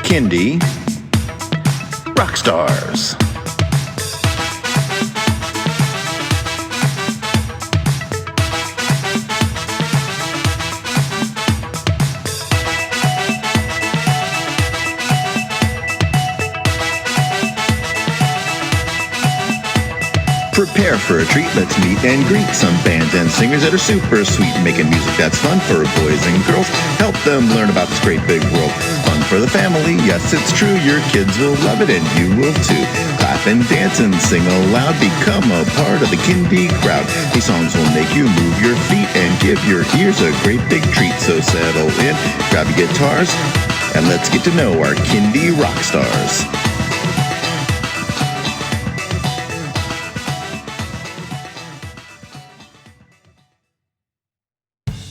Kindie Rockstars. Prepare for a treat, let's meet and greet some bands and singers that are super sweet, making music that's fun for boys and girls. Help them learn about this great big world. Fun for the family, yes it's true, your kids will love it and you will too. Clap and dance and sing aloud, become a part of the Kindie crowd. These songs will make you move your feet and give your ears a great big treat. So settle in, grab your guitars, and let's get to know our Kindie Rockstars.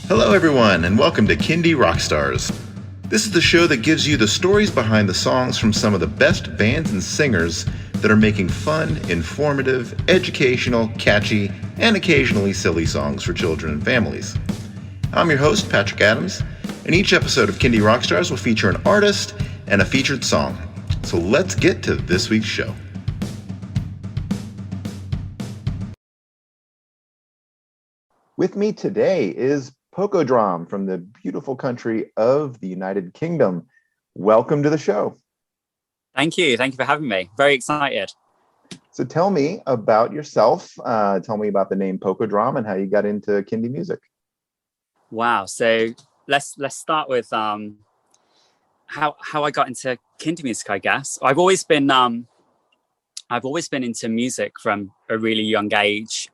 Hello everyone, and welcome to Kindie Rockstars. This is the show that gives you the stories behind the songs from some of the best bands and singers that are making fun, informative, educational, catchy, and occasionally silly songs for children and families. I'm your host, Patrick Adams, and each episode of Kindie Rockstars will feature an artist and a featured song. So let's get to this week's show. With me today is Poco Drom from the beautiful country of the United Kingdom. Welcome to the show. Thank you. Thank you for having me. Very excited. So tell me about yourself. Tell me about the name Poco Drom and how you got into Kindie music. Wow. So let's start with how I got into Kindie music, I guess. I've always been into music from a really young age.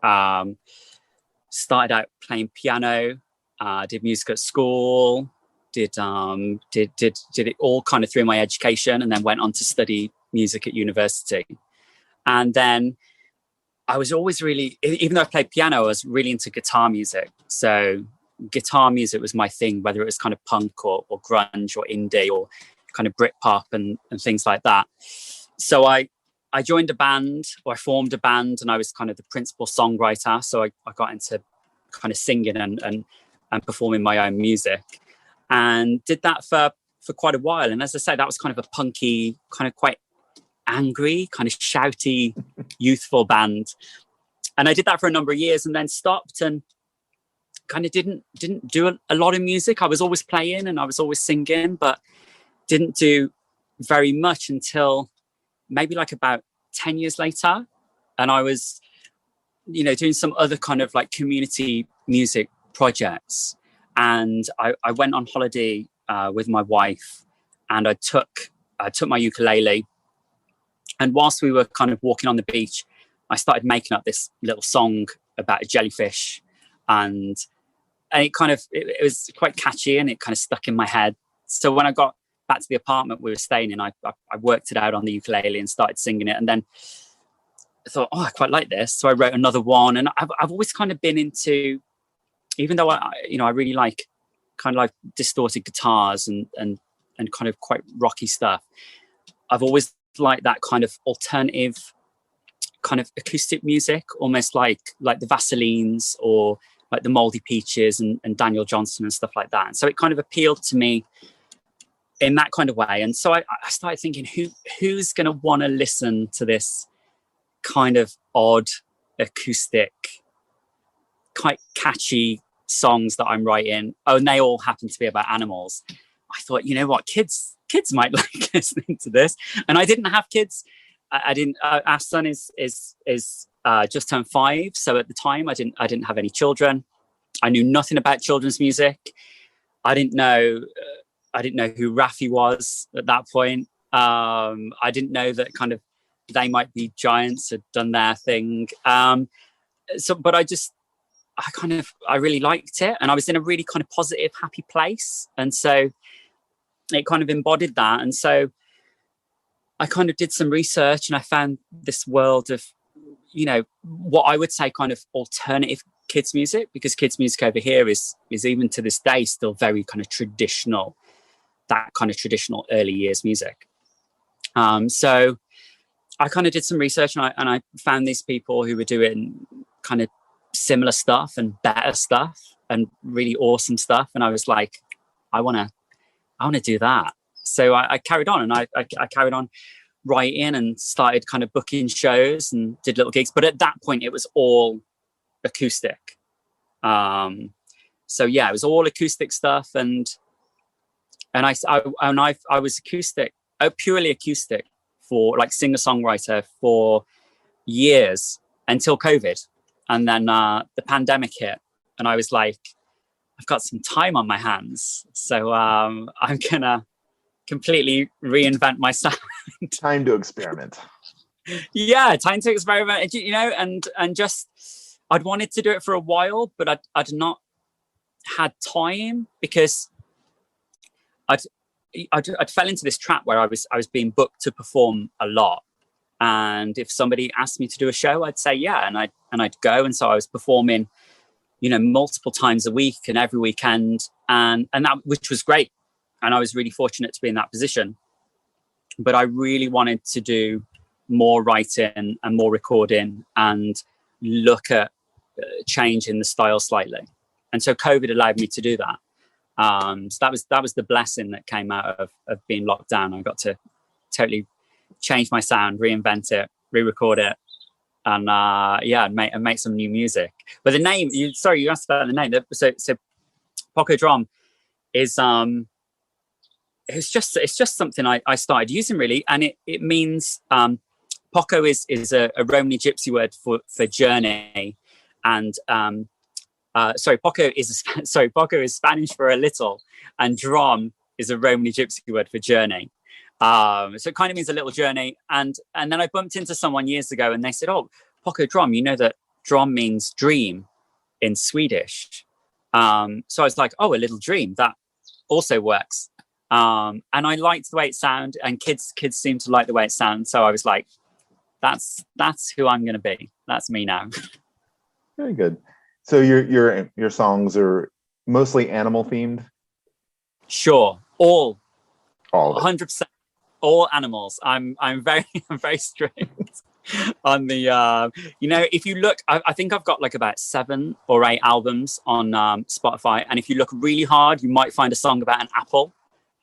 Started out playing piano. Did music at school, did it all kind of through my education, and then went on to study music at university. And then I was always really, even though I played piano, I was really into guitar music. So guitar music was my thing, whether it was kind of punk or grunge or indie or kind of Britpop and things like that. So I joined a band, or I formed a band, and I was kind of the principal songwriter. So I got into kind of singing and performing my own music, and did that for quite a while. And as I said, that was kind of a punky, kind of quite angry, kind of shouty, youthful band. And I did that for a number of years and then stopped and kind of didn't do a lot of music. I was always playing and I was always singing, but didn't do very much until maybe like about 10 years later. And I was, doing some other kind of like community music projects, and I went on holiday with my wife, and I took my ukulele, and whilst we were kind of walking on the beach, I started making up this little song about a jellyfish, and it was quite catchy, and it kind of stuck in my head. So when I got back to the apartment we were staying in, I worked it out on the ukulele and started singing it, and then I thought, I quite like this, so I wrote another one. And I've always kind of been into, even though I really like kind of like distorted guitars and kind of quite rocky stuff, I've always liked that kind of alternative kind of acoustic music, almost like the Vaselines or like the Moldy Peaches and Daniel Johnston and stuff like that. And so it kind of appealed to me in that kind of way. And so I started thinking, who's going to want to listen to this kind of odd acoustic, quite catchy songs that I'm writing. And they all happen to be about animals. I thought, you know what, kids might like listening to this. And I didn't have kids. I didn't. Our son is just turned 5, so at the time I didn't have any children. I knew nothing about children's music. I didn't know who Raffi was at that point. I didn't know that kind of They Might Be Giants had done their thing. But I really liked it, and I was in a really kind of positive, happy place, and so it kind of embodied that. And so I kind of did some research, and I found this world of, what I would say kind of alternative kids music, because kids music over here is even to this day still very kind of traditional, that kind of traditional early years music. So I kind of did some research, and I found these people who were doing kind of similar stuff and better stuff and really awesome stuff. And I was like, I want to do that. So I carried on, and I carried on writing and started kind of booking shows and did little gigs. But at that point, it was all acoustic. So yeah, it was all acoustic stuff, and I was acoustic, purely acoustic, for like singer-songwriter for years until COVID, and then the pandemic hit, and I was like, I've got some time on my hands, so I'm gonna completely reinvent my sound. Time to experiment. Yeah, time to experiment, you know, and just I'd wanted to do it for a while, but I'd not had time, because I'd fell into this trap where I was being booked to perform a lot, and if somebody asked me to do a show, I'd say yeah, and I'd go, and so I was performing, you know, multiple times a week and every weekend, and that, which was great, and I was really fortunate to be in that position. But I really wanted to do more writing and more recording and look at changing the style slightly, and so COVID allowed me to do that. So that was the blessing that came out of being locked down. I got to totally change my sound, reinvent it, re-record it, and make some new music. But the name, you asked about the name. So Poco Drom is it's just something I started using, really, and it means Poco is a Romani gypsy word for journey, and Poco is Spanish for a little, and Drom is a Romani gypsy word for journey. So it kind of means a little journey. And then I bumped into someone years ago, and they said, "Oh, Poco Drom, you know that Drom means dream in Swedish." So I was like, "Oh, a little dream, that also works." And I liked the way it sounded, and kids seem to like the way it sounds. So I was like, "That's who I'm going to be. That's me now." Very good. So your songs are mostly animal themed? Sure, all 100%. all animals. I'm very strict on the you know, if you look, I think I've got like about 7 or 8 albums on Spotify, and if you look really hard, you might find a song about an apple,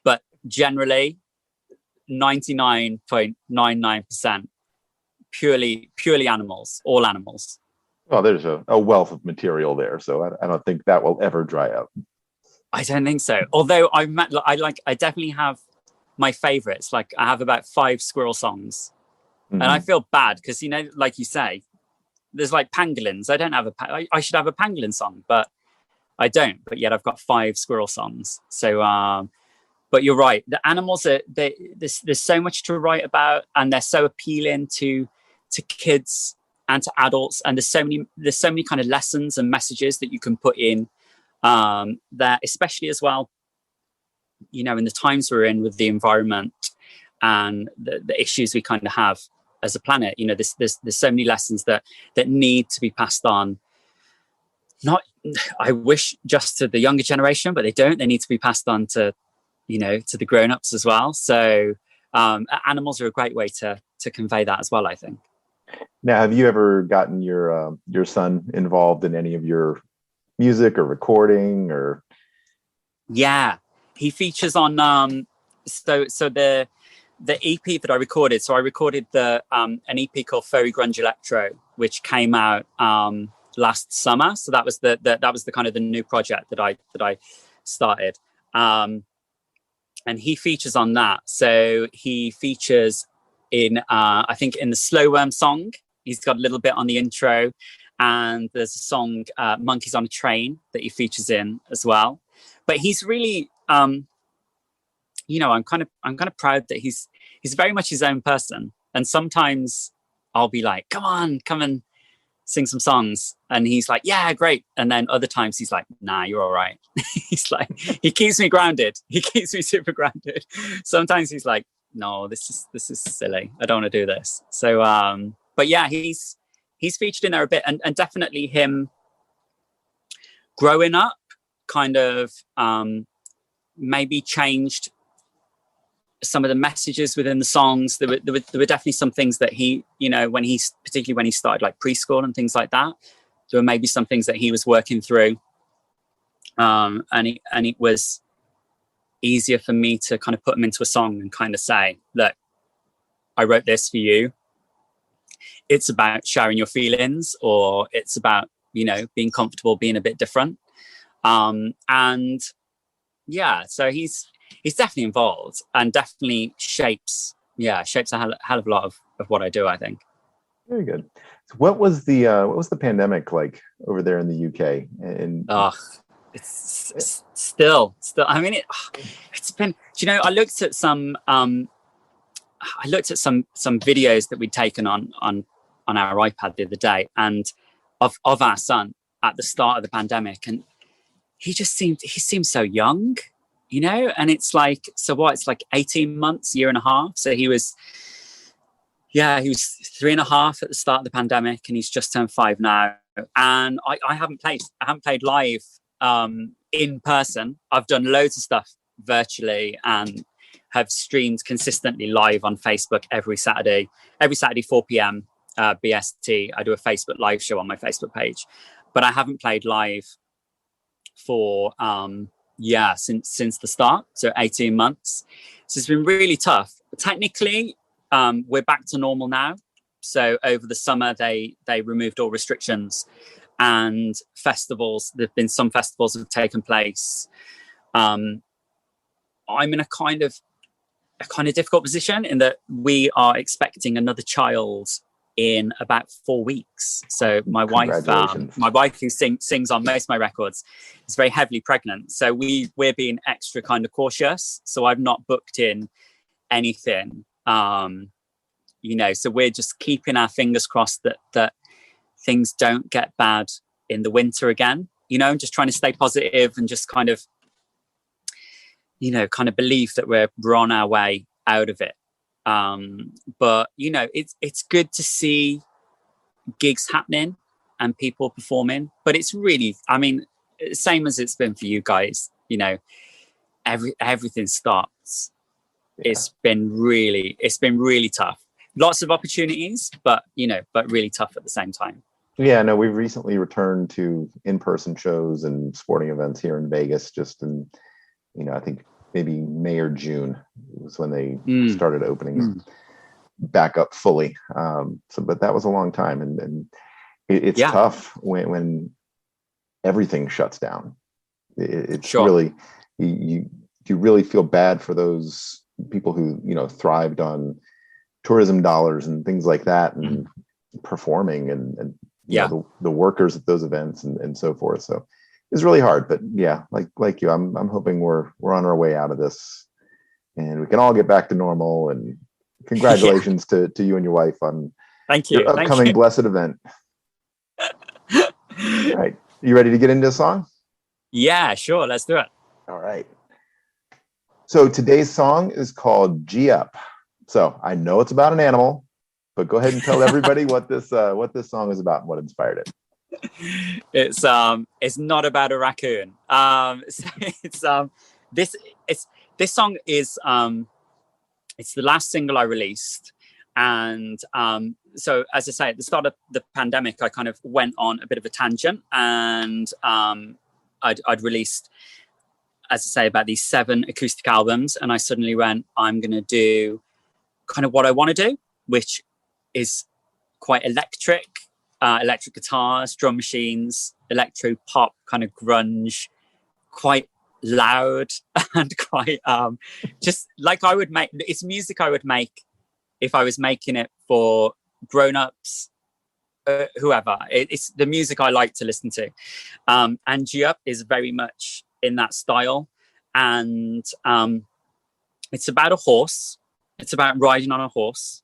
but generally 99.99% purely animals, all animals. Well, there's a wealth of material there, so I don't think that will ever dry up. I don't think so. Although I definitely have my favorites. Like I have about 5 squirrel songs, and I feel bad because, you know, like you say, there's like pangolins. I don't have I should have a pangolin song, but I don't. But yet I've got 5 squirrel songs. So, but you're right. The animals there's so much to write about, and they're so appealing to kids and to adults, and there's so many kind of lessons and messages that you can put in there, especially as well, you know, in the times we're in with the environment and the issues we kind of have as a planet. You know, there's so many lessons that need to be passed on. Not, I wish, just to the younger generation, but they don't. They need to be passed on to, you know, to the grown-ups as well. So animals are a great way to convey that as well, I think. Now, have you ever gotten your son involved in any of your music or recording or? Yeah, he features on so the EP that I recorded. So I recorded an EP called Furry Grunge Electro, which came out last summer. So that was the kind of the new project that I started. And he features on that. So he features in I think in the Slow Worm song. He's got a little bit on the intro, and there's a song Monkeys on a Train that he features in as well. But he's really you know, I'm kind of proud that he's very much his own person. And sometimes I'll be like, come and sing some songs, and he's like, yeah, great. And then other times he's like, nah, you're all right. He's like, he keeps me grounded. He keeps me super grounded. Sometimes he's like, no, this is silly. I don't want to do this. So but yeah, he's featured in there a bit, and definitely him growing up kind of maybe changed some of the messages within the songs. There were definitely some things that he, you know, particularly when he started like preschool and things like that, there were maybe some things that he was working through, and it was, easier for me to kind of put them into a song and kind of say, look, I wrote this for you. It's about sharing your feelings, or it's about, you know, being comfortable, being a bit different. And yeah, so he's definitely involved and definitely shapes a hell of a lot of what I do, I think. Very good. So what was the pandemic like over there in the UK? And it's still, I mean, it's been, you know, I looked at some videos that we'd taken on our iPad the other day, and of our son at the start of the pandemic, and he seemed so young, you know. And it's like, so what, it's like 18 months, year and a half. So he was 3.5 at the start of the pandemic, and he's just turned 5 now. And I haven't played live in person. I've done loads of stuff virtually and have streamed consistently live on Facebook every Saturday 4 p.m. BST. I do a Facebook live show on my Facebook page, but I haven't played live for since the start, so 18 months. So it's been really tough. Technically, we're back to normal now. So over the summer, they removed all restrictions, and festivals. There've been some festivals that have taken place. I'm in a kind of difficult position in that we are expecting another child in about 4 weeks. So my wife, who sings on most of my records, is very heavily pregnant. So we're being extra kind of cautious. So I've not booked in anything. You know, so we're just keeping our fingers crossed that things don't get bad in the winter again. You know, just trying to stay positive and just kind of, you know, kind of believe that we're on our way out of it. But you know, it's good to see gigs happening and people performing, but it's really, I mean, same as it's been for you guys, you know, everything starts. Yeah. It's been really tough. Lots of opportunities, but really tough at the same time. Yeah, no, we've recently returned to in-person shows and sporting events here in Vegas, just in, you know, I think maybe May or June was when they started opening back up fully. But that was a long time, and it's tough when everything shuts down. It's sure. Really, you really feel bad for those people who, you know, thrived on tourism dollars and things like that, and performing and you know, the workers at those events and so forth. So it's really hard, but yeah, like you, I'm hoping we're on our way out of this and we can all get back to normal. And congratulations to you and your wife on your upcoming blessed event. All right. You ready to get into a song? Yeah, sure. Let's do it. All right. So today's song is called G Up. So I know it's about an animal, but go ahead and tell everybody what this song is about and what inspired it. It's not about a raccoon. This song is it's the last single I released, and so as I say, at the start of the pandemic, I kind of went on a bit of a tangent, and I'd released, as I say, about these 7 acoustic albums, and I suddenly went, I'm going to do kind of what I want to do, which is quite electric guitars, drum machines, electro pop, kind of grunge, quite loud, and quite just like I would make. It's music I would make if I was making it for grown-ups, whoever. It's the music I like to listen to, and G Up is very much in that style, and it's about a horse. It's about riding on a horse,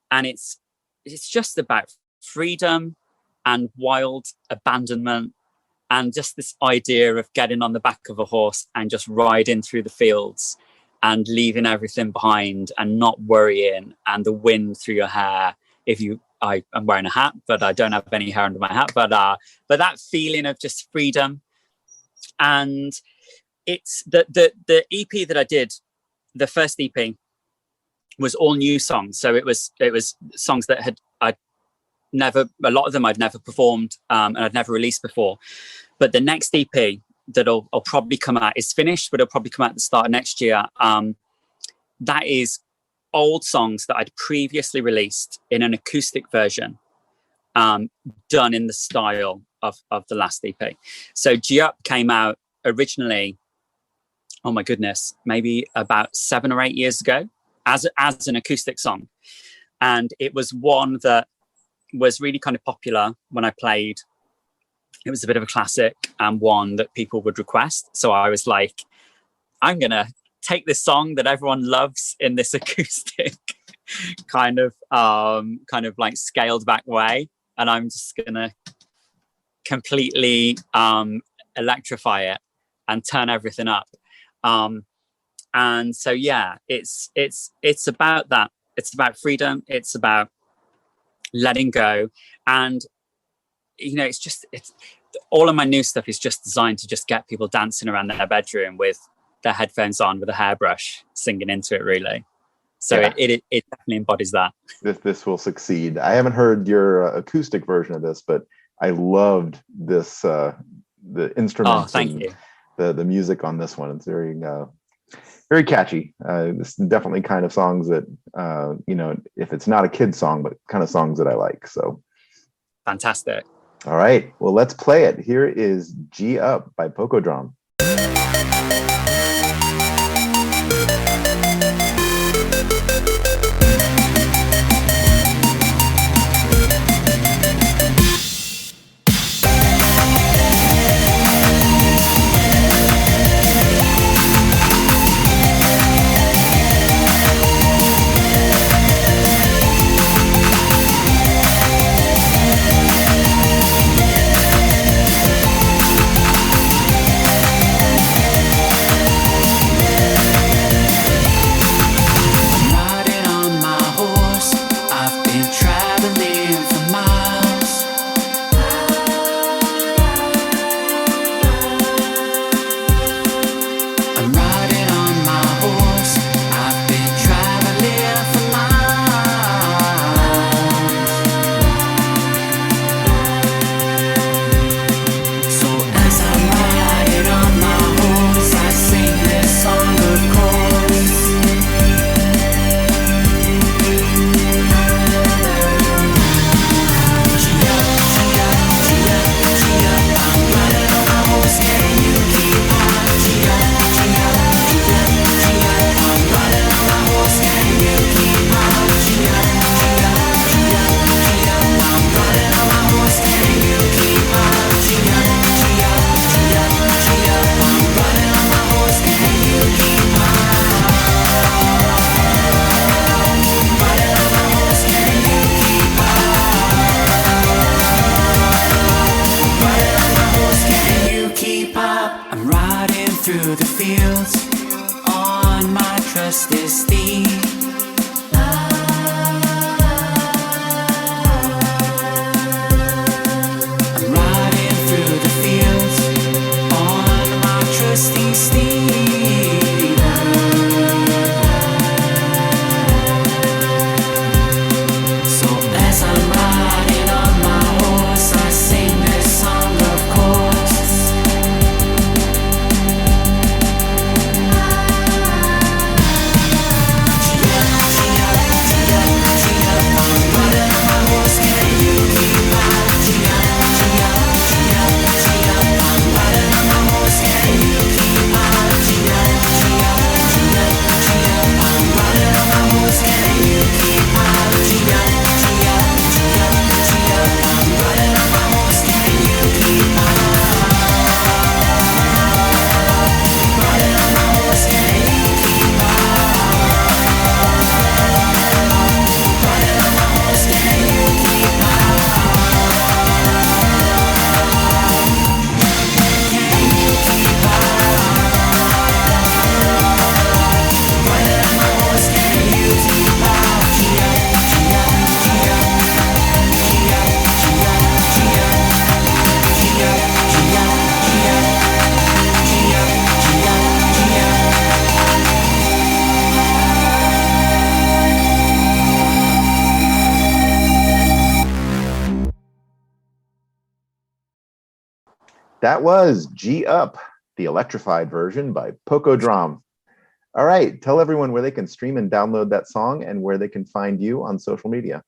and it's just about freedom and wild abandonment, and just this idea of getting on the back of a horse and just riding through the fields and leaving everything behind and not worrying, and the wind through your hair. I'm wearing a hat, but I don't have any hair under my hat, but that feeling of just freedom. And it's the EP that I did, the first EP, was all new songs. So it was songs that a lot of them I'd never performed, and I'd never released before. But the next EP that'll probably come out. It's finished, but it'll probably come out at the start of next year. That is old songs that I'd previously released in an acoustic version, done in the style of the last EP. So G Up came out originally, oh my goodness, maybe about 7 or 8 years ago as an acoustic song. And it was one that was really kind of popular when I played. It was a bit of a classic and one that people would request. So I was like, I'm going to take this song that everyone loves in this acoustic kind of like scaled back way. And I'm just going to completely electrify it and turn everything up. And so, yeah, it's about that. It's about freedom. It's about letting go. And, you know, it's all of my new stuff is just designed to just get people dancing around their bedroom with their headphones on, with a hairbrush, singing into it, really. So yeah. it definitely embodies that. This will succeed. I haven't heard your acoustic version of this, but I loved this, the instruments. Oh, thank you. The music on this one. It's very catchy. This is definitely kind of songs that, you know, if it's not a kid's song, but kind of songs that I like. So fantastic. All right. Well, let's play it. Here is G Up by Poco Drom. That was G Up the electrified version by Poco Drom. All right, tell everyone where they can stream and download that song and where they can find you on social media.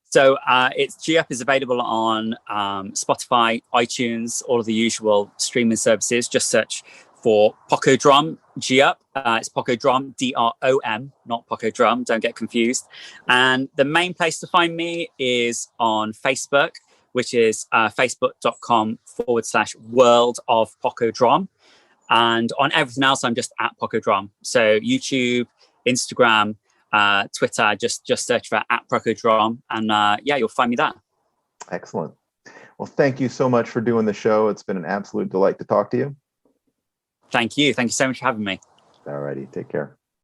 So it's G Up is available on Spotify, iTunes, all of the usual streaming services. Just search for Poco Drom, G Up. It's Poco Drom, D-R-O-M, not Poco Drum. Don't get confused. And the main place to find me is on Facebook, which is facebook.com/world of Poco Drom. And on everything else, I'm just at Poco Drom. So YouTube, Instagram, Twitter, just search for at Poco Drom, and you'll find me there. Excellent. Well, thank you so much for doing the show. It's been an absolute delight to talk to you. Thank you so much for having me. All righty, take care.